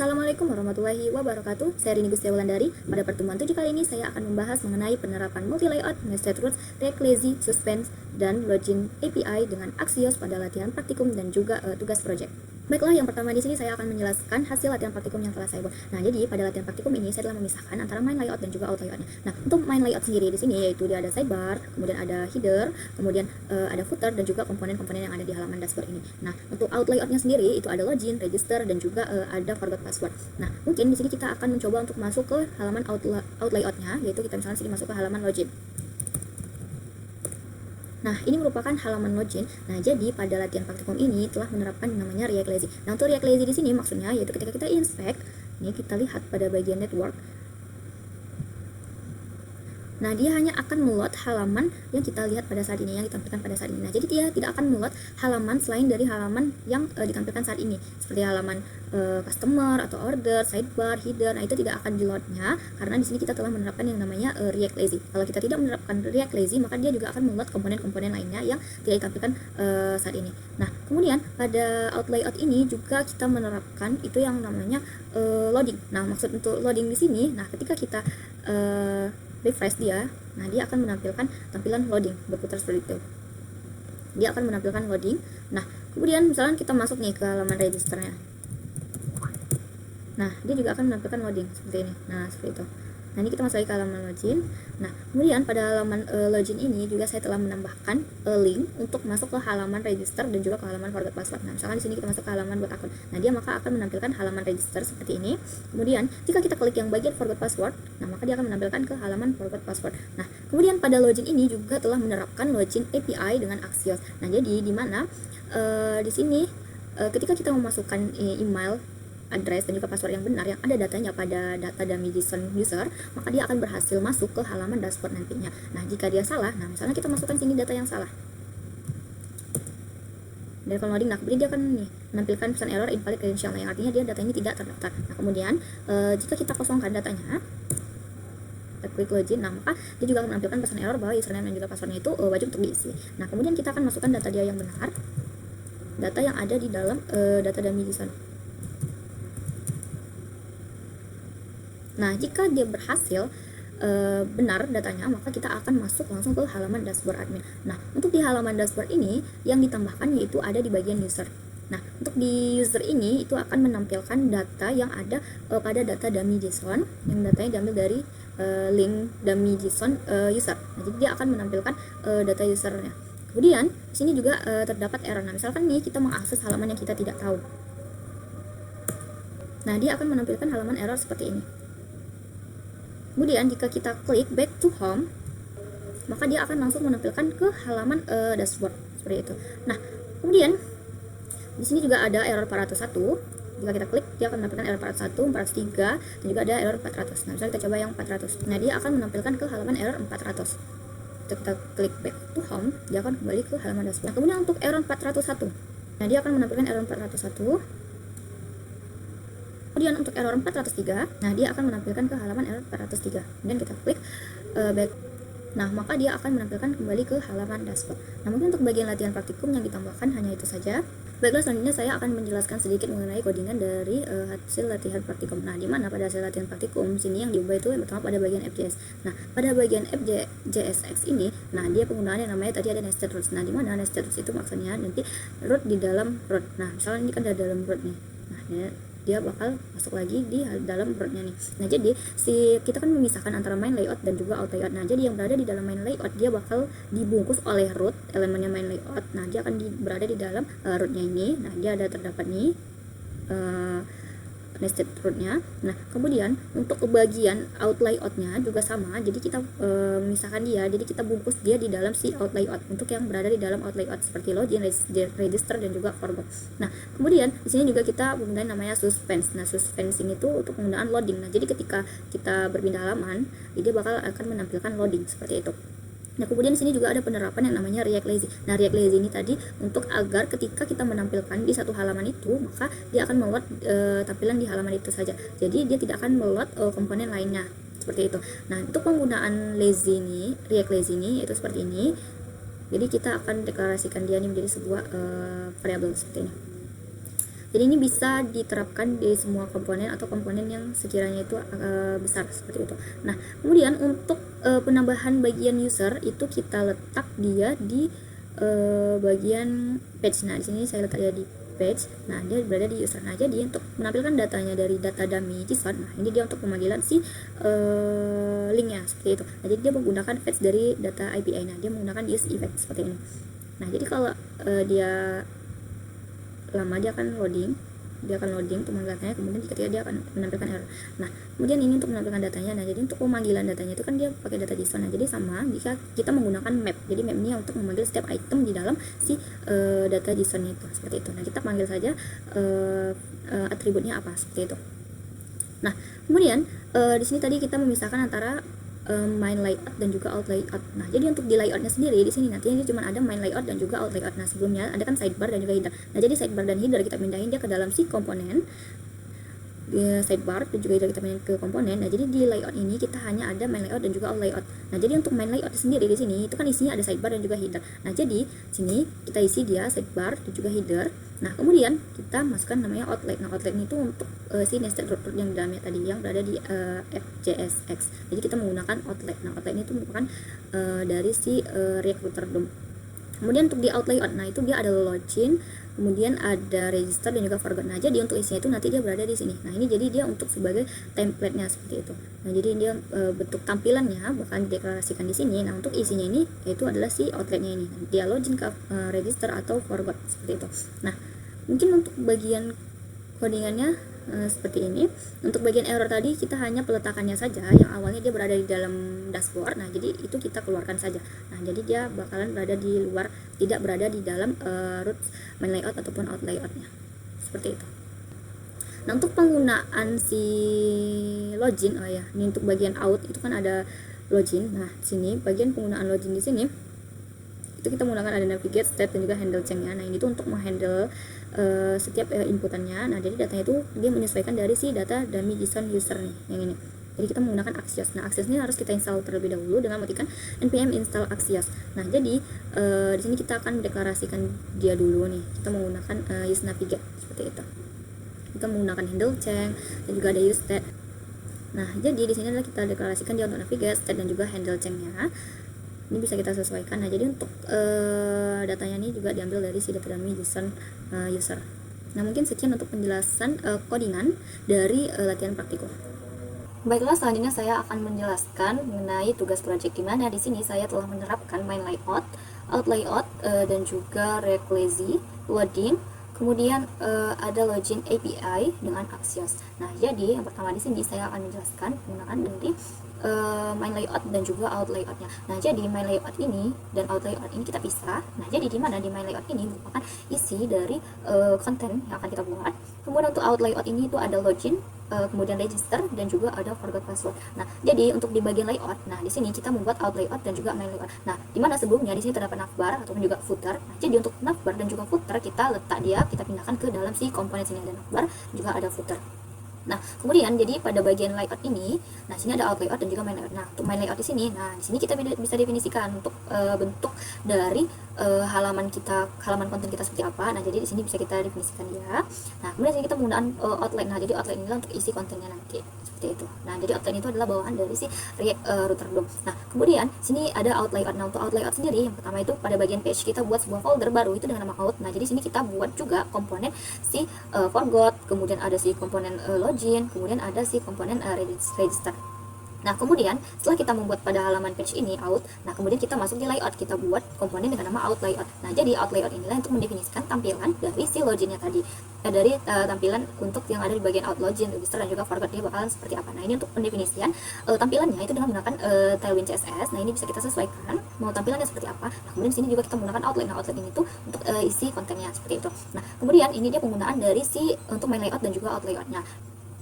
Assalamualaikum warahmatullahi wabarakatuh. Saya Rini Gustia Wulandari. Pada pertemuan 7 kali ini saya akan membahas mengenai penerapan multi-layout, nested root, React Lazy, Suspense, dan Login API dengan Axios pada latihan praktikum dan juga tugas project. Baiklah, yang pertama di sini saya akan menjelaskan hasil latihan praktikum yang telah saya buat. Nah, jadi pada latihan praktikum ini saya telah memisahkan antara main layout dan juga out layoutnya. Nah, untuk main layout sendiri di sini yaitu dia ada sidebar, kemudian ada header, kemudian ada footer dan juga komponen-komponen yang ada di halaman dashboard ini. Nah, untuk out layoutnya sendiri itu ada login, register, dan juga ada forgot password. Nah, mungkin di sini kita akan mencoba untuk masuk ke halaman out layoutnya, yaitu kita misalnya sini masuk ke halaman login. Nah, ini merupakan halaman login. Nah, jadi pada latihan praktikum ini telah menerapkan yang namanya React Lazy. Nah, untuk React Lazy di sini maksudnya yaitu ketika kita inspect, ini kita lihat pada bagian network. Nah, dia hanya akan meload halaman yang kita lihat pada saat ini, yang ditampilkan pada saat ini. Nah, jadi dia tidak akan meload halaman selain dari halaman yang ditampilkan saat ini, seperti halaman customer atau order, sidebar, header. Nah, itu tidak akan di-loadnya karena di sini kita telah menerapkan yang namanya React Lazy. Kalau kita tidak menerapkan React Lazy, maka dia juga akan meload komponen-komponen lainnya yang tidak ditampilkan saat ini. Nah, kemudian pada out layout ini juga kita menerapkan itu yang namanya loading. Nah, maksud untuk loading di sini, nah ketika kita refresh dia, nah dia akan menampilkan tampilan loading berputar seperti itu. Dia akan menampilkan loading. Nah, kemudian misalnya kita masuk nih ke halaman registernya. Nah, dia juga akan menampilkan loading seperti ini. Nah, seperti itu. Nah, ini kita masuk lagi ke halaman login. Nah, kemudian pada halaman login ini juga saya telah menambahkan link untuk masuk ke halaman register dan juga ke halaman forgot password. Nah, misalkan di sini kita masuk ke halaman buat akun. Nah, dia maka akan menampilkan halaman register seperti ini. Kemudian, jika kita klik yang bagian forgot password, nah maka dia akan menampilkan ke halaman forgot password. Nah, kemudian pada login ini juga telah menerapkan login API dengan Axios. Nah, jadi di mana di sini ketika kita memasukkan email, address dan juga password yang benar yang ada datanya pada data dummy JSON user, maka dia akan berhasil masuk ke halaman dashboard nantinya. Nah, jika dia salah, nah misalnya kita masukkan sini data yang salah dari form loading, nah kemudian dia akan nih menampilkan pesan error invalid credential, yang artinya dia data ini tidak terdaftar. Nah, kemudian jika kita kosongkan datanya, kita klik login, nah maka dia juga akan menampilkan pesan error bahwa username dan juga passwordnya itu wajib untuk diisi. Nah, kemudian kita akan masukkan data dia yang benar, data yang ada di dalam data dummy JSON. Nah, jika dia berhasil benar datanya, maka kita akan masuk langsung ke halaman dashboard admin. Nah, untuk di halaman dashboard ini yang ditambahkan yaitu ada di bagian user. Nah, untuk di user ini itu akan menampilkan data yang ada pada data dummy JSON, yang datanya diambil dari link dummy JSON user. Nah, jadi dia akan menampilkan data usernya. Kemudian di sini juga terdapat error. Nah, misalkan nih kita mengakses halaman yang kita tidak tahu. Nah, dia akan menampilkan halaman error seperti ini. Kemudian jika kita klik back to home, maka dia akan langsung menampilkan ke halaman dashboard seperti itu. Nah, kemudian di sini juga ada error 401. Jika kita klik, dia akan menampilkan error 401, 403, dan juga ada error 400. Nah, misalnya kita coba yang 400. Nah, dia akan menampilkan ke halaman error 400. Jika kita klik back to home, dia akan kembali ke halaman dashboard. Nah, kemudian untuk error 401, nah dia akan menampilkan error 401. Kemudian untuk error 403, nah dia akan menampilkan ke halaman error 403. Kemudian kita klik back. Nah, maka dia akan menampilkan kembali ke halaman dashboard. Nah, mungkin untuk bagian latihan praktikum yang ditambahkan hanya itu saja. Baiklah, selanjutnya saya akan menjelaskan sedikit mengenai codingan dari hasil latihan praktikum. Nah, di mana pada hasil latihan praktikum sini yang diubah itu yang pertama pada bagian FJS. Nah, pada bagian FJSX ini, nah dia penggunaannya namanya tadi ada nested roots. Nah, di mana nested roots itu maksudnya nanti root di dalam root. Nah, misalnya ini kan ada dalam root nih. Nah, dia bakal masuk lagi di dalam rootnya nih. Nah, jadi kita kan memisahkan antara main layout dan juga out layout. Nah, jadi yang berada di dalam main layout dia bakal dibungkus oleh root, elemennya main layout. Nah, dia akan berada di dalam rootnya ini. Nah, dia ada terdapat nih nested rootnya. Nah, kemudian untuk bagian out layoutnya juga sama. Jadi kita misalkan dia, jadi kita bungkus dia di dalam si out layout untuk yang berada di dalam out layout seperti login, register, dan juga forgot. Nah, kemudian di sini juga kita menggunakan namanya suspense. Nah, suspense ini tuh untuk penggunaan loading. Nah, jadi ketika kita berpindah halaman, dia bakal akan menampilkan loading seperti itu. Nah, kemudian di sini juga ada penerapan yang namanya React Lazy. Nah, React Lazy ini tadi untuk agar ketika kita menampilkan di satu halaman itu, maka dia akan meload tampilan di halaman itu saja. Jadi dia tidak akan meload komponen lainnya seperti itu. Nah, untuk penggunaan lazy ini, React Lazy ini yaitu seperti ini. Jadi kita akan deklarasikan dia ini menjadi sebuah variabel seperti ini. Jadi ini bisa diterapkan di semua komponen atau komponen yang sekiranya itu besar seperti itu. Nah, kemudian untuk penambahan bagian user itu kita letak dia di bagian page. Nah, di sini saya letak dia di page. Nah, dia berada di user. Nah, jadi untuk menampilkan datanya dari data dummy JSON, nah ini dia untuk pemanggilan si linknya seperti itu. Nah, jadi dia menggunakan fetch dari data API. Nah, dia menggunakan use effect seperti ini. Nah, jadi kalau dia lama dia akan loading pemanggilannya, kemudian ketika dia akan menampilkan error. Nah, kemudian ini untuk menampilkan datanya. Nah, jadi untuk pemanggilan datanya itu kan dia pakai data JSON. Nah, jadi sama jika kita menggunakan map. Jadi map ini untuk memanggil setiap item di dalam si data JSON itu seperti itu. Nah, kita panggil saja atributnya apa seperti itu. Nah, kemudian di sini tadi kita memisahkan antara main layout dan juga out layout. Nah, jadi untuk di layoutnya sendiri di sini nantinya dia cuma ada main layout dan juga out layout. Nah, sebelumnya ada kan sidebar dan juga header. Nah, jadi sidebar dan header kita pindahin dia ke dalam si komponen sidebar dan juga header kita pindahin ke komponen. Nah, jadi di layout ini kita hanya ada main layout dan juga out layout. Nah, jadi untuk main layout sendiri di sini itu kan isinya ada sidebar dan juga header. Nah, jadi sini kita isi dia sidebar dan juga header. Nah, kemudian kita masukkan namanya outlet. Nah, outlet itu untuk si nested root yang di dalamnya tadi yang berada di FJSX. Jadi kita menggunakan outlet. Nah, outlet itu merupakan dari si React Router DOM. Kemudian untuk di out layout, nah itu dia ada login, kemudian ada register dan juga forgot. Nah, jadi untuk isinya itu nanti dia berada di sini. Nah, ini jadi dia untuk sebagai template-nya seperti itu. Nah, jadi dia bentuk tampilannya bakal dideklarasikan di sini. Nah, untuk isinya ini yaitu adalah si outlet-nya ini. Nah, dia login ke register atau forgot seperti itu. Nah, mungkin untuk bagian codingannya seperti ini. Untuk bagian error tadi kita hanya peletakannya saja, yang awalnya dia berada di dalam dashboard. Nah, jadi itu kita keluarkan saja. Nah, jadi dia bakalan berada di luar, tidak berada di dalam root main layout ataupun out layoutnya seperti itu. Nah, untuk penggunaan si login, ini untuk bagian out itu kan ada login. Nah, sini bagian penggunaan login di sini itu kita menggunakan ada navigate, state dan juga handle change-nya. Nah, ini tuh untuk menghandle setiap inputannya. Nah, jadi datanya itu dia menyesuaikan dari si data dummy JSON user nih yang ini. Jadi kita menggunakan Axios. Nah, Axios ini harus kita install terlebih dahulu dengan mematikan npm install Axios. Nah, jadi di sini kita akan mendeklarasikan dia dulu nih. Kita menggunakan use navigate seperti itu. Kita menggunakan handle change dan juga ada use state. Nah, jadi di sini adalah kita deklarasikan dia untuk navigate, state dan juga handle change-nya. Ini bisa kita sesuaikan. Nah, jadi untuk datanya ini juga diambil dari si data dummy JSON user. Nah, mungkin sekian untuk penjelasan codingan dari latihan praktikum. Baiklah, selanjutnya saya akan menjelaskan mengenai tugas project, di mana di sini saya telah menerapkan main layout, out layout, dan juga React lazy, loading, kemudian ada login API dengan Axios. Nah, jadi yang pertama di sini saya akan menjelaskan menggunakan dari main layout dan juga out layoutnya. Nah, jadi main layout ini dan out layout ini kita pisah. Nah, jadi di mana di main layout ini merupakan isi dari konten yang akan kita buat. Kemudian untuk out layout ini itu ada login, kemudian register dan juga ada forgot password. Nah, jadi untuk di bagian layout, nah di sini kita membuat out layout dan juga main layout. Nah, di mana sebelumnya di sini terdapat navbar ataupun juga footer. Nah, jadi untuk navbar dan juga footer kita letak dia, kita pindahkan ke dalam si komponen sini ada navbar, juga ada footer. Nah, kemudian jadi pada bagian layout ini, nah sini ada out layout dan juga main layout. Nah, untuk main layout di sini, nah di sini kita bisa definisikan untuk bentuk dari halaman konten kita seperti apa. Nah, jadi di sini bisa kita definisikan dia. Nah, kemudian sini kita menggunakan outline. Nah, jadi outline inilah untuk isi kontennya nanti seperti itu. Nah, jadi outline itu adalah bawahan dari si React Router DOM. Nah, kemudian sini ada out layout. Nah, untuk out layout sendiri yang pertama itu pada bagian page kita buat sebuah folder baru itu dengan nama out. Nah, jadi sini kita buat juga komponen si forgot, kemudian ada si komponen login, kemudian ada si komponen register. Nah, kemudian setelah kita membuat pada halaman page ini out, nah kemudian kita masuk di layout, kita buat komponen dengan nama out layout. Nah, jadi out layout inilah untuk mendefinisikan tampilan dari si loginnya tadi, dari tampilan untuk yang ada di bagian out, login, register dan juga forgot dia bakalan seperti apa. Nah, ini untuk pendefinisian tampilannya itu dengan menggunakan Tailwind CSS. Nah, ini bisa kita sesuaikan mau tampilannya seperti apa. Nah, kemudian di sini juga kita menggunakan outline. Nah, outline ini tuh untuk isi kontennya seperti itu. Nah, kemudian ini dia penggunaan dari si untuk main layout dan juga out layoutnya.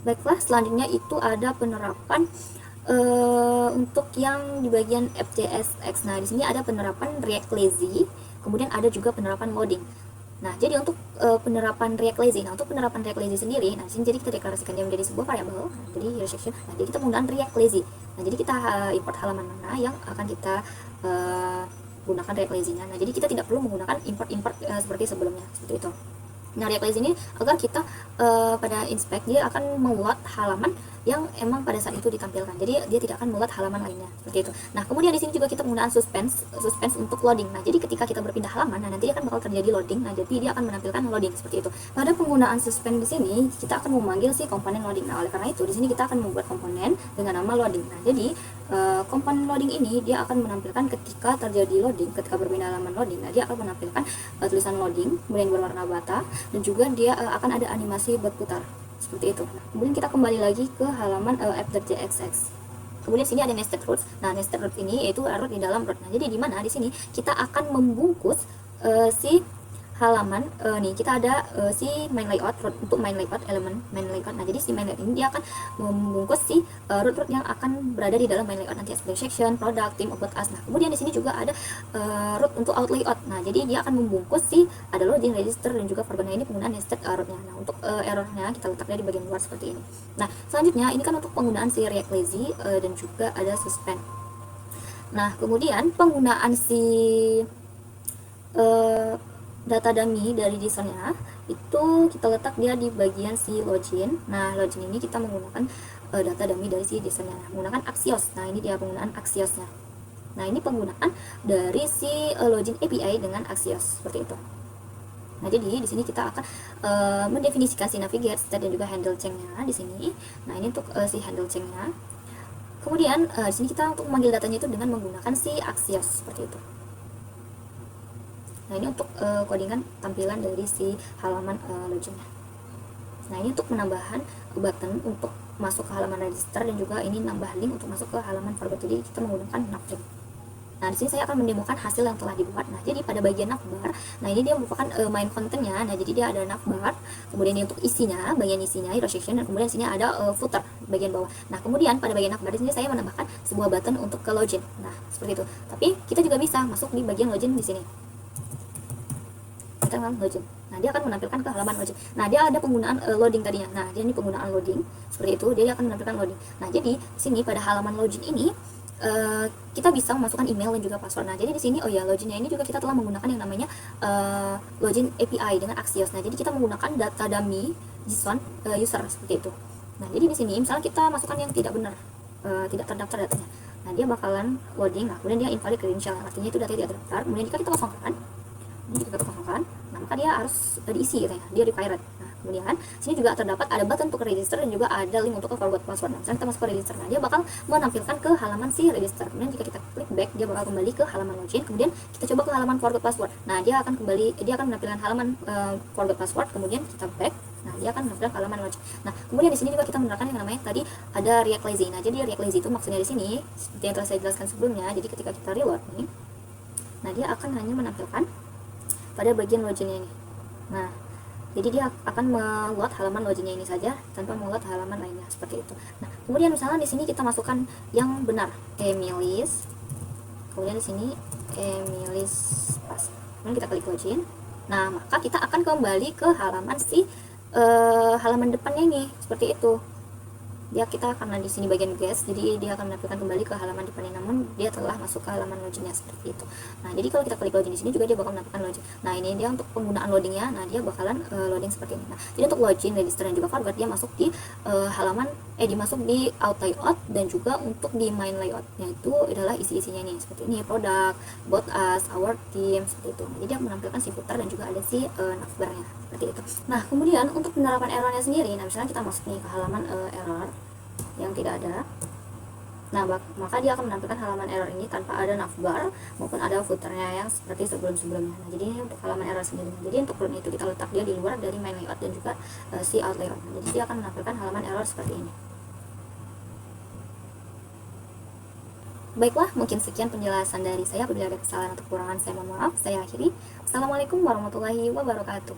Baiklah, selanjutnya itu ada penerapan untuk yang di bagian FJSX. Nah, di sini ada penerapan React lazy, kemudian ada juga penerapan loading. Nah, jadi untuk penerapan React lazy, nah untuk penerapan React lazy sendiri, nah di sini jadi kita deklarasikan dia menjadi sebuah variabel. Nah, jadi hero section. Nah, jadi kita menggunakan React lazy. Nah, jadi kita import halaman mana yang akan kita gunakan React lazy-nya. Nah, jadi kita tidak perlu menggunakan import seperti sebelumnya, seperti itu. Nah, React Lazy ini agar kita pada inspect dia akan meload halaman yang emang pada saat itu ditampilkan. Jadi dia tidak akan meload halaman lainnya seperti itu. Nah, kemudian di sini juga kita menggunakan suspense untuk loading. Nah, jadi ketika kita berpindah halaman, nah nanti dia akan bakal terjadi loading. Nah, jadi dia akan menampilkan loading seperti itu. Pada penggunaan suspense di sini kita akan memanggil si komponen loading. Nah, oleh karena itu di sini kita akan membuat komponen dengan nama loading. Nah, jadi komponen loading ini dia akan menampilkan ketika terjadi loading, ketika berpindah halaman loading. Nah, dia akan menampilkan tulisan loading kemudian berwarna bata, dan juga dia akan ada animasi berputar seperti itu. Nah, kemudian kita kembali lagi ke halaman app.jsx. Kemudian sini ada nested root. Nah, nested root ini yaitu root di dalam root. Nah, jadi di mana di sini kita akan membungkus si halaman nih kita ada si main layout root untuk main layout elemen main layout. Nah, jadi si main layout ini dia akan membungkus si root yang akan berada di dalam main layout nanti seperti section, product, theme, about us. Nah, kemudian di sini juga ada root untuk out layout. Nah, jadi dia akan membungkus si ada login, register, dan juga forgot. Nah, ini penggunaan nested rootnya. Nah, untuk errornya kita letaknya di bagian luar seperti ini. Nah, selanjutnya ini kan untuk penggunaan si React Lazy dan juga ada suspend. Nah, kemudian penggunaan si data dummy dari JSON-nya itu kita letak dia di bagian si login. Nah, login ini kita menggunakan data dummy dari si JSON-nya, menggunakan Axios. Nah, ini dia penggunaan Axios-nya. Nah, ini penggunaan dari si login API dengan Axios seperti itu. Nah, jadi di sini kita akan mendefinisikan si navigate, state, dan juga handle chain-nya di sini. Nah, ini untuk si handle chain-nya. Kemudian di sini kita untuk memanggil datanya itu dengan menggunakan si Axios seperti itu. Nah, ini untuk codingan tampilan dari si halaman loginnya. Nah, ini untuk penambahan button untuk masuk ke halaman register, dan juga ini nambah link untuk masuk ke halaman forgot. Jadi kita menggunakan navlink. Nah, di sini saya akan mendemokan hasil yang telah dibuat. Nah, jadi pada bagian navbar, nah ini dia merupakan main kontennya. Nah, jadi dia ada navbar, kemudian ini untuk isinya, bagian isinya, hero section, dan kemudian sini ada footer bagian bawah. Nah, kemudian pada bagian navbar di sini saya menambahkan sebuah button untuk ke login. Nah, seperti itu. Tapi kita juga bisa masuk di bagian login di sini. Kita login. Nah, dia akan menampilkan ke halaman login. Nah, dia ada penggunaan loading tadinya. Nah, dia ini penggunaan loading seperti itu. Dia akan menampilkan loading. Nah, jadi sini pada halaman login ini kita bisa memasukkan email dan juga password. Nah, jadi di sini loginnya ini juga kita telah menggunakan yang namanya login API dengan Axios. Nah, jadi kita menggunakan data dummy JSON user seperti itu. Nah, jadi di sini misalnya kita masukkan yang tidak benar, tidak terdaftar datanya. Nah, dia bakalan loading. Nah, kemudian dia invalid credential, artinya itu datanya tidak terdaftar. Kemudian jika kita kosongkan, nah maka dia harus diisi gitu ya, dia required. Nah, kemudian sini juga terdapat ada button untuk register dan juga ada link untuk forgot password. Nah, misalnya kita masuk ke register, nah dia bakal menampilkan ke halaman si register. Kemudian jika kita klik back, dia bakal kembali ke halaman login. Kemudian kita coba ke halaman forgot password. Nah, dia akan menampilkan halaman forgot password. Kemudian kita back. Nah, dia akan menampilkan halaman login. Nah, kemudian di sini juga kita menerapkan yang namanya tadi ada React Lazy. Nah, jadi React Lazy itu maksudnya di sini seperti yang telah saya jelaskan sebelumnya. Jadi ketika kita reload nih, nah dia akan hanya menampilkan pada bagian loginnya ini. Nah, jadi dia akan meload halaman loginnya ini saja tanpa meload halaman lainnya seperti itu. Nah, kemudian misalnya di sini kita masukkan yang benar, Emilis. Kemudian di sini Emilis pas. Kemudian kita klik login. Nah, maka kita akan kembali ke halaman si halaman depannya ini seperti itu. Kita karena di sini bagian guest, jadi dia akan menampilkan kembali ke halaman depannya, namun dia telah masuk ke halaman loginnya seperti itu. Nah, jadi kalau kita klik login di sini juga dia bakal menampilkan login. Nah, ini dia untuk penggunaan loadingnya. Nah, dia bakalan loading seperti ini. Nah, jadi untuk login, register, dan juga forward dia masuk di halaman dimasuk di out layout dan juga untuk di main layout, yaitu adalah isi-isinya nih seperti ini, product, about us, our team seperti itu. Jadi dia menampilkan si footer dan juga ada si navbarnya seperti itu. Nah, kemudian untuk penerapan errornya sendiri, nah misalnya kita masuk nih ke halaman error yang tidak ada, nah maka dia akan menampilkan halaman error ini tanpa ada navbar maupun ada footernya yang seperti sebelum-sebelumnya. Nah, jadi ini untuk halaman error sendiri. Jadi untuk root itu kita letak dia di luar dari main layout dan juga si out layout. Nah, jadi dia akan menampilkan halaman error seperti ini. Baiklah, mungkin sekian penjelasan dari saya. Apabila ada kesalahan atau kekurangan, saya mohon maaf. Saya akhiri. Assalamualaikum warahmatullahi wabarakatuh.